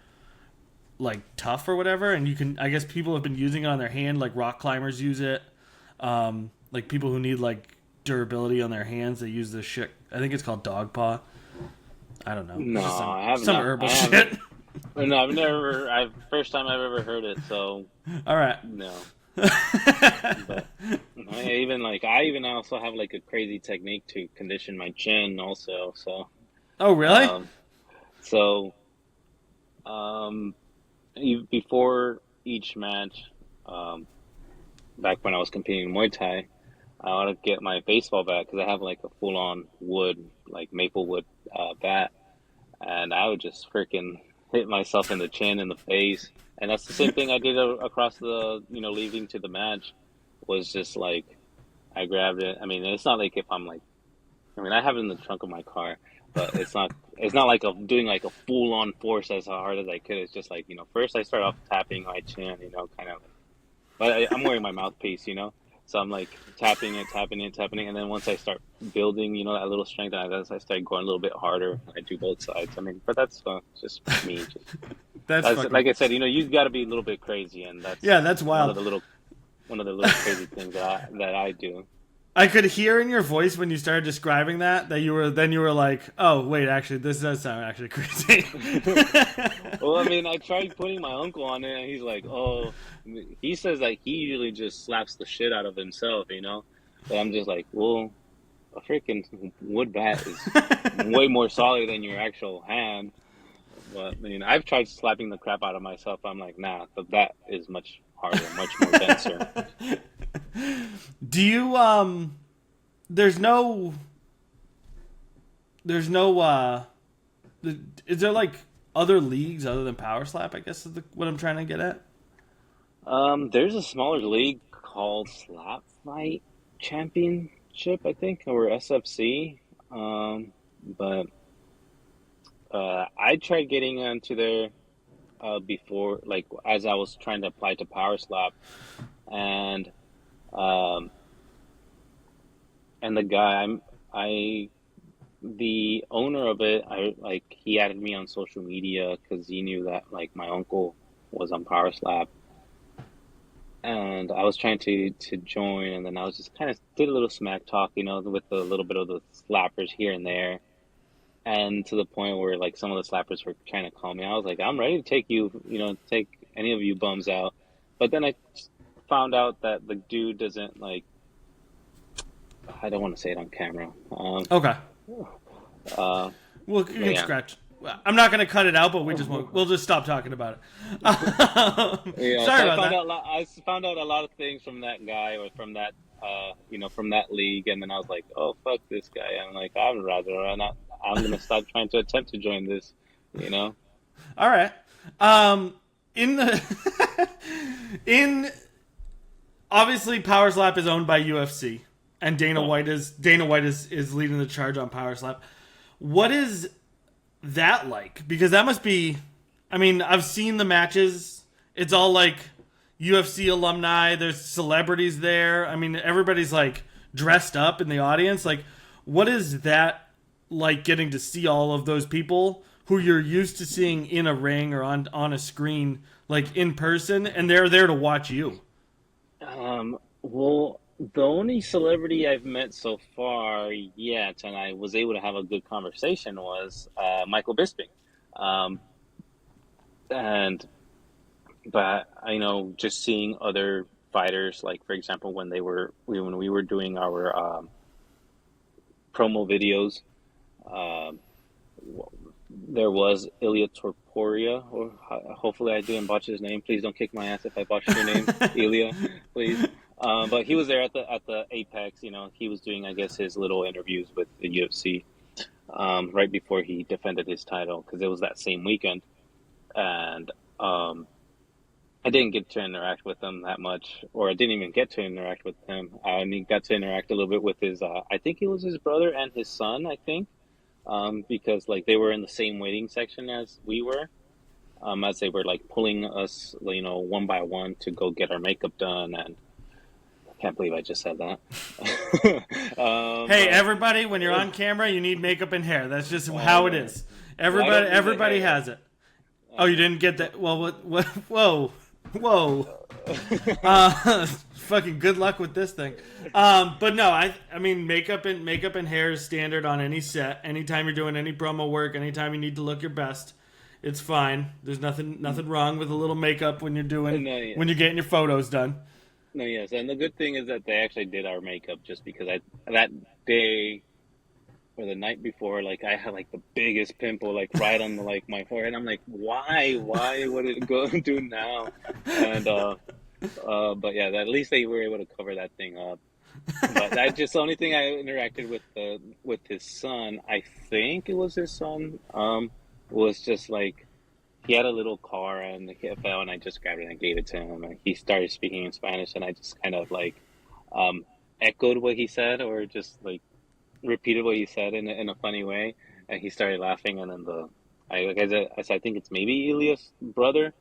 like tough or whatever. And you can I guess people have been using it on their hand. Like rock climbers use it. Like people who need like durability on their hands, they use this shit. I think it's called dog paw. I don't know. No, It's just I have some not. herbal I shit. haven't. No, I've never. I've first time I've ever heard it. So All right. no. But I even also have like a crazy technique to condition my chin also. So Oh really? um so um before each match, um back when I was competing in Muay Thai, I want to get my baseball bat because I have like a full on wood like maple wood bat, and I would just freaking hit myself in the chin and the face. And that's the same thing I did across the, leading to the match was just like I grabbed it. I mean, it's not like if I'm like, I mean, I have it in the trunk of my car, but it's not like I'm doing like a full on force as hard as I could. It's just like, first I start off tapping my chin, kind of, but I'm wearing my mouthpiece. So I'm like tapping it, tapping it, tapping it, and then once I start building, that little strength, I start going a little bit harder. I do both sides. I mean, but that's just me. That's That's fucking like I said, you got to be a little bit crazy, and that's yeah. That's one of wild. the little one of the little crazy things that I do. I could hear in your voice when you started describing that you were like, oh wait, actually this does sound actually crazy. Well, I mean, I tried putting my uncle on it, and he's like, "Oh," he says that he usually just slaps the shit out of himself. But I'm just like, well, a freaking wood bat is way more solid than your actual hand. But I mean, I've tried slapping the crap out of myself. I'm like, nah, the bat is much harder, much more denser. Do you there's no there's no is there like other leagues other than Power Slap, I guess is what I'm trying to get at? There's a smaller league called Slap Fight Championship, I think, or SFC. But I tried getting into there before, like as I was trying to apply to Power Slap, and um, and the guy I the owner of it, I like he added me on social media because he knew that like my uncle was on Power Slap, and I was trying to join, and then I was just kind of did a little smack talk, with a little bit of the slappers here and there, and to the point where like some of the slappers were trying to call me. I was like, I'm ready to take you, take any of you bums out, but then I found out that the dude doesn't like. I don't want to say it on camera. Okay. Uh, Well, you but can yeah, scratch. I'm not going to cut it out, but we'll just stop talking about it. yeah. So Sorry about that. I found out a lot of things from that guy or from that, from that league, and then I was like, oh fuck this guy. I'm like, I'd rather not. I'm gonna stop trying to attempt to join this. You know. All right. In the in obviously Power Slap is owned by UFC, and Dana White is leading the charge on Power Slap. What is that like? Because that must be. I mean, I've seen the matches. It's all like UFC alumni. There's celebrities there. I mean, everybody's like dressed up in the audience. Like, what is that like? Getting to see all of those people who you're used to seeing in a ring or on a screen, like in person, and they're there to watch you. Well, the only celebrity I've met so far yet, and I was able to have a good conversation, was Michael Bisping. Um, and but I know just seeing other fighters, like for example, when we were doing our promo videos, Um, there was Ilya Torporia, or hopefully I didn't botch his name. Please don't kick my ass if I botched your name, Ilya, please. But he was there at the Apex. You know, he was doing, I guess, his little interviews with the UFC right before he defended his title because it was that same weekend, and I didn't get to interact with him that much, or I didn't even get to interact with him. I mean, got to interact a little bit with his, I think it was his brother and his son, I think, because like they were in the same waiting section as we were, as they were like pulling us, you know, one by one to go get our makeup done. And I can't believe I just said that. Hey, But everybody, when you're on camera, you need makeup and hair. That's just how it uh, is. well, I don't need the Everybody hair. has it. Oh, you didn't get that? Well, what? Whoa, whoa. Fucking good luck with this thing. But no, I mean makeup and hair is standard on any set. Anytime you're doing any promo work, anytime you need to look your best, it's fine. There's nothing wrong with a little makeup No, when you're yes. getting your photos done. No, yes. And the good thing is that they actually did our makeup just because that day or the night before, like I had like the biggest pimple like right on the, like my forehead. I'm like, why would it go do now? And but yeah, at least they were able to cover that thing up. But that just the only thing I interacted with his son. I think it was his son. Was just like he had a little car and he fell, and I just grabbed it and gave it to him, and he started speaking in Spanish, and I just kind of like um echoed what he said, or just like repeated what he said in a funny way, and he started laughing, and then like I said, I think it's maybe Elias' brother,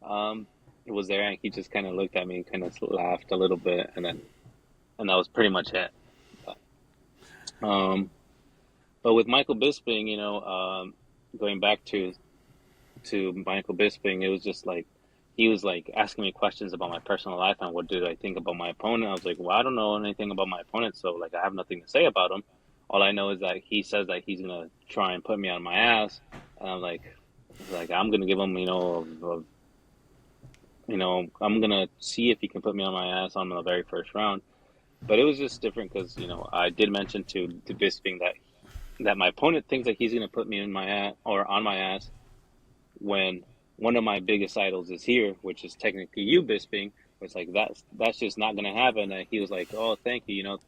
um, was there, and he just kind of looked at me and kind of laughed a little bit, and that was pretty much it. Um, but with Michael Bisping, you know, going back to Michael Bisping, it was just like he was like asking me questions about my personal life and what did I think about my opponent. I was like, well, I don't know anything about my opponent, so like I have nothing to say about him. All I know is that he says that he's gonna try and put me on my ass, and I'm like I'm gonna give him, I'm gonna see if he can put me on my ass on the very first round. But it was just different because I did mention to Bisping that my opponent thinks that he's gonna put me in my ass or on my ass when one of my biggest idols is here, which is technically you, Bisping. It's like that's just not gonna happen. And he was like, "Oh, thank you.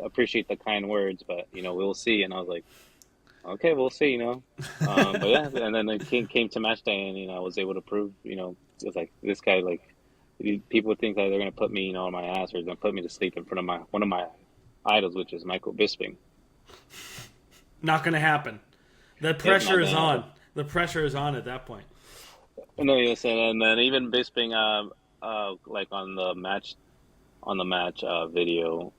Appreciate the kind words, but we'll see." And I was like, "Okay, we'll see." But yeah, and then it came to match day, and I was able to prove. It was like this guy, like people think that they're gonna put me, on my ass, or gonna put me to sleep in front of my one of my idols, which is Michael Bisping. Not gonna happen. The Yep, pressure not is gonna on. happen. The pressure is on at that point. No, yes, and then even Bisping, like on the match video,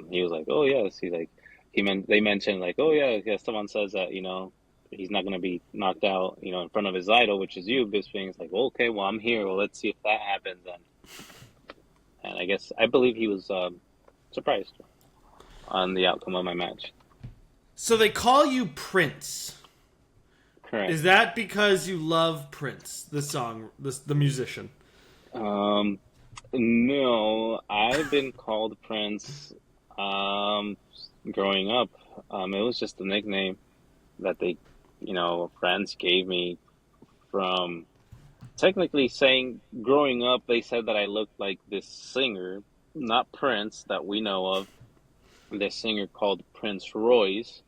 he was like, "Oh yes," he's like, they mentioned like, "Oh yeah, yeah." Someone says that he's not gonna be knocked out, in front of his idol, which is you, Bisping. It's like, well, okay, well I'm here. Well, let's see if that happens. And I believe he was surprised on the outcome of my match. So they call you Prince. Correct. Is that because you love Prince, the musician? Um, no, I've been called Prince um, growing up. It was just a nickname that friends gave me from technically saying growing up, they said that I looked like this singer, not Prince that we know of, this singer called Prince Royce,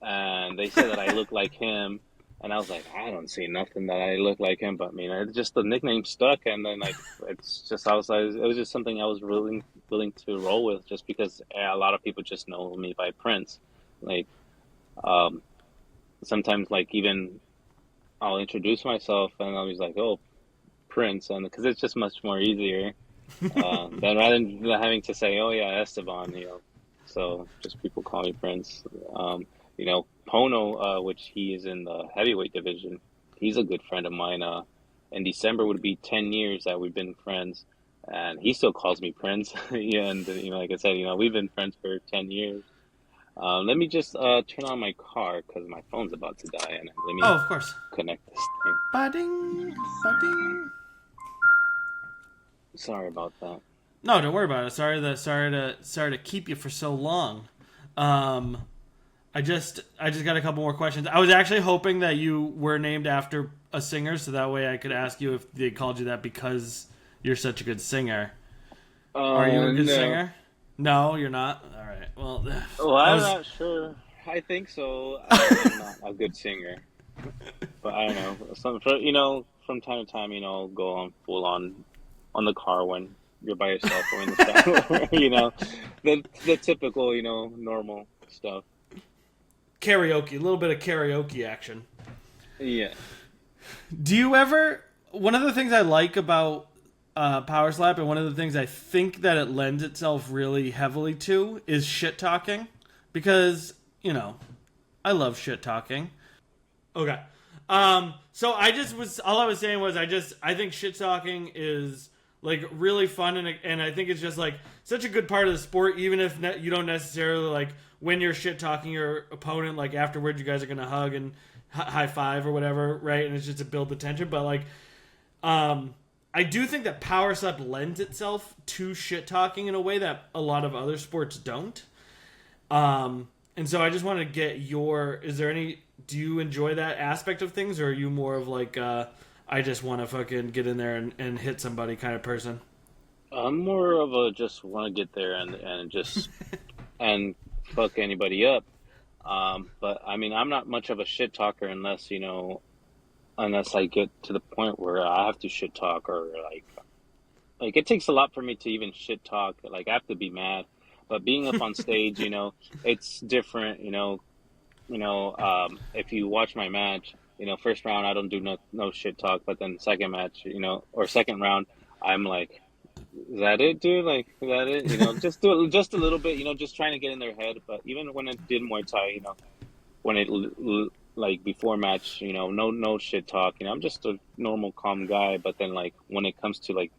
and they said that I look like him, and I was like, I don't see nothing that I look like him, but I mean, it just the nickname stuck, and then like it's just it was just something I was willing to roll with, just because a lot of people just know me by Prince, like um, sometimes like even I'll introduce myself and I'll be like, oh, Prince, and because it's just much more easier than rather than having to say, oh yeah, Esteban. So just people call me Prince. Pono, which he is in the heavyweight division, he's a good friend of mine. In December would be 10 years that we've been friends, and he still calls me Prince. Yeah, and like I said, we've been friends for 10 years. Let me just turn on my car because my phone's about to die, and let Oh, me of course. connect this thing. Ba-ding, ba-ding. Sorry about that. No, don't worry about it. Sorry to keep you for so long. Um, I just got a couple more questions. I was actually hoping that you were named after a singer, so that way I could ask you if they called you that because you're such a good singer. Are you a good No. singer? No, you're not. All right. Well, Well, I I'm was. not sure. I think so. I am not a good singer, but I don't know. From time to time, I'll go on full on the car when you're by yourself or in the shower. The typical, normal stuff. Karaoke, a little bit of karaoke action. Yeah. Do you ever? One of the things I like about Power Slap, and one of the things I think that it lends itself really heavily to, is shit talking, because I love shit talking. Okay. So all I was saying was I think shit talking is like really fun, and I think it's just like such a good part of the sport, even if you don't necessarily like when you're shit talking your opponent, like afterwards you guys are gonna hug and high five or whatever, right? And it's just to build the tension, but like I do think that power slap lends itself to shit talking in a way that a lot of other sports don't. And so I just want to get do you enjoy that aspect of things, or are you more of like, I just want to fucking get in there and hit somebody kind of person? I'm more of a just want to get there and just and fuck anybody up. But I mean, I'm not much of a shit talker unless I get to the point where I have to shit talk or like it takes a lot for me to even shit talk. Like I have to be mad. But being up on stage, it's different. If you watch my match, first round I don't do no shit talk, but then second match, or second round, I'm like, is that it, dude? Like, is that it? Just do it just a little bit, just trying to get in their head. But even when I did Muay Thai, when like before match, no shit talk. I'm just a normal calm guy. But then like when it comes to like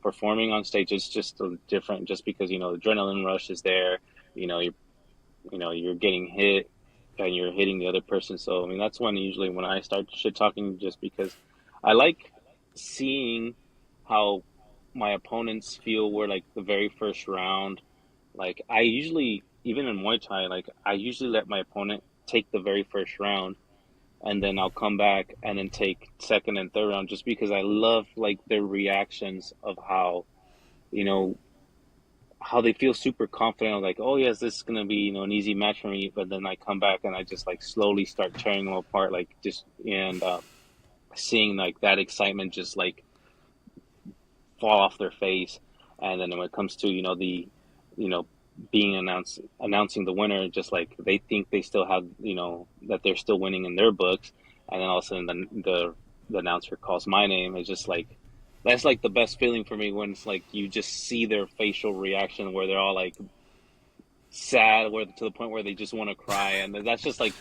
performing on stage, it's just different. Just because the adrenaline rush is there. You're getting hit and you're hitting the other person. So I mean that's when I start shit talking, just because I like seeing how my opponents feel where like the very first round. Like I usually, even in Muay Thai, like I usually let my opponent take the very first round, and then I'll come back and then take second and third round, just because I love like their reactions of you know how they feel super confident. I'm like, oh yes, this is gonna be an easy match for me. But then I come back and I just like slowly start tearing them apart, like just and seeing like that excitement just like fall off their face. And then when it comes to the you know being announcing the winner, just like they think they still have that they're still winning in their books, and then all of a sudden the announcer calls my name. It's just like that's like the best feeling for me, when it's like you just see their facial reaction where they're all like sad, where to the point where they just want to cry. And that's just like,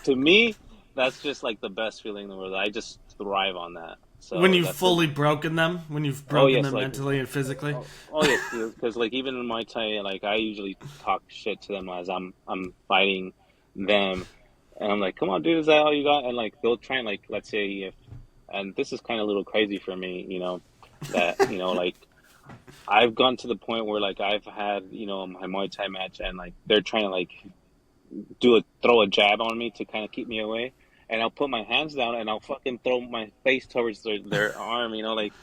to me, that's just like the best feeling in the world. I just thrive on that. When So you've that's the fully broken them, when you've Oh broken yes, them like mentally and physically. oh yes, because like even in Muay Thai, like I usually talk shit to them as I'm fighting them, and I'm like, come on, dude, is that all you got? And like they'll try and like, let's say if, and this is kind of a little crazy for me, that like I've gone to the point where like I've had my Muay Thai match, and like they're trying to like throw a jab on me to kind of keep me away, and I'll put my hands down and I'll fucking throw my face towards their arm, like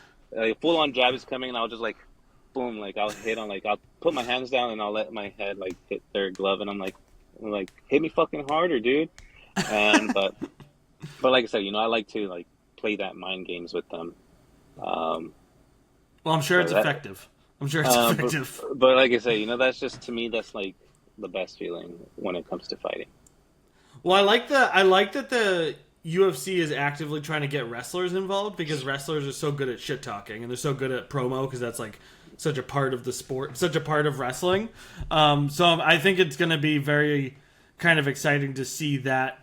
full on jab is coming, and I'll just like boom, like I'll put my hands down and I'll let my head like hit their glove, and I'm like hit me fucking harder, dude. And but like I said, I like to like play that mind games with them. Um, Well, I'm sure so it's that effective. I'm sure it's uh, but effective. but like I say, that's just, to me, that's like the best feeling when it comes to fighting. Well, I like that the UFC is actively trying to get wrestlers involved, because wrestlers are so good at shit talking and they're so good at promo, because that's like such a part of the sport, such a part of wrestling. So I think it's going to be very kind of exciting to see that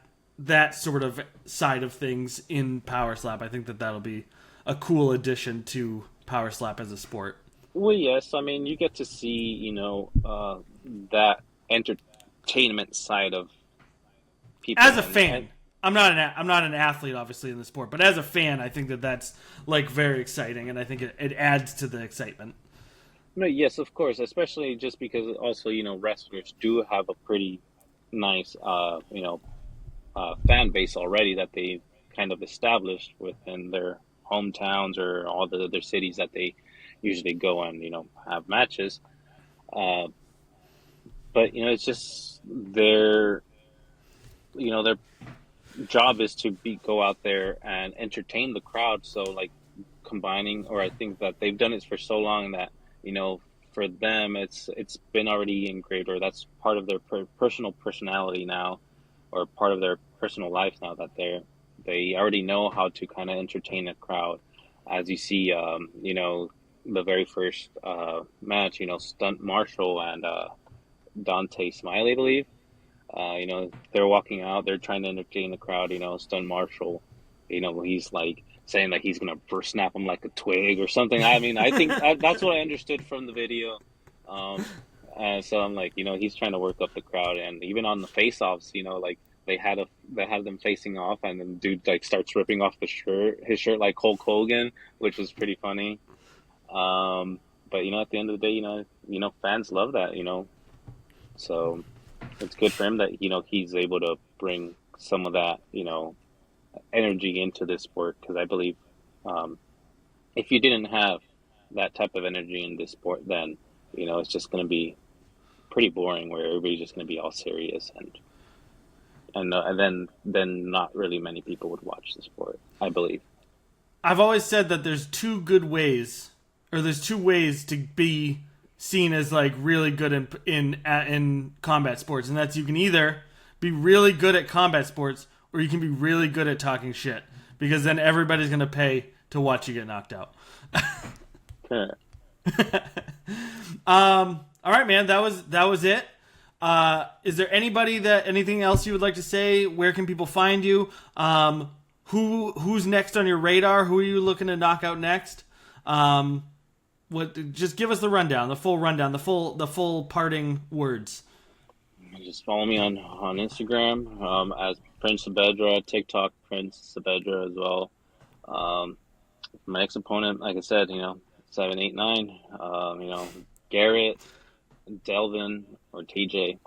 sort of side of things in Power Slap. I think that that'll be a cool addition to Power Slap as a sport. Well, yes, I mean you get to see that entertainment side of As people, a and fan, I'm not an athlete, obviously, in the sport, but as a fan, I think that that's like very exciting, and I think it adds to the excitement. no, yes, of course, especially just because also wrestlers do have a pretty nice, fan base already that they kind of established within their hometowns or all the other cities that they usually go and have matches. Uh, but it's just their job is to be go out there and entertain the crowd. So like combining, or I think that they've done it for so long that you know for them it's been already engraved, or that's part of their personal personality now, or part of their personal life now, that they already know how to kind of entertain a crowd. As you see, the very first match, Stunt Marshall and Dante Smiley, I believe. They're walking out, they're trying to entertain the crowd. Stun Marshall, he's like saying like he's gonna first snap him like a twig or something. I mean, I think that's what I understood from the video. Um, and so I'm like, he's trying to work up the crowd, and even on the face-offs, like they had them facing off, and then dude like starts ripping off his shirt like Hulk Hogan, which was pretty funny. But at the end of the day, fans love that, so it's good for him that he's able to bring some of that energy into this sport, because I believe um, if you didn't have that type of energy in this sport, then it's just going to be pretty boring, where everybody's just going to be all serious, and then not really many people would watch the sport, I believe. I've always said that there's there's two ways to be seen as like really good in combat sports, and that's you can either be really good at combat sports or you can be really good at talking shit, because then everybody's gonna pay to watch you get knocked out. Sure. All right, man. That was it. Is there anything else you would like to say? Where can people find you? Who's next on your radar? Who are you looking to knock out next? Just give us the rundown, the full rundown, the full parting words. Just follow me on Instagram as Prince Sabedra, TikTok Prince Sabedra as well. My next opponent, like I said, 789. Garrett, Delvin, or TJ.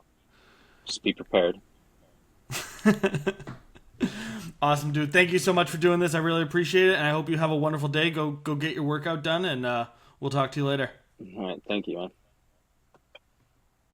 Just be prepared. Awesome, dude. Thank you so much for doing this. I really appreciate it, and I hope you have a wonderful day. Go get your workout done, and we'll talk to you later. All right, thank you, man.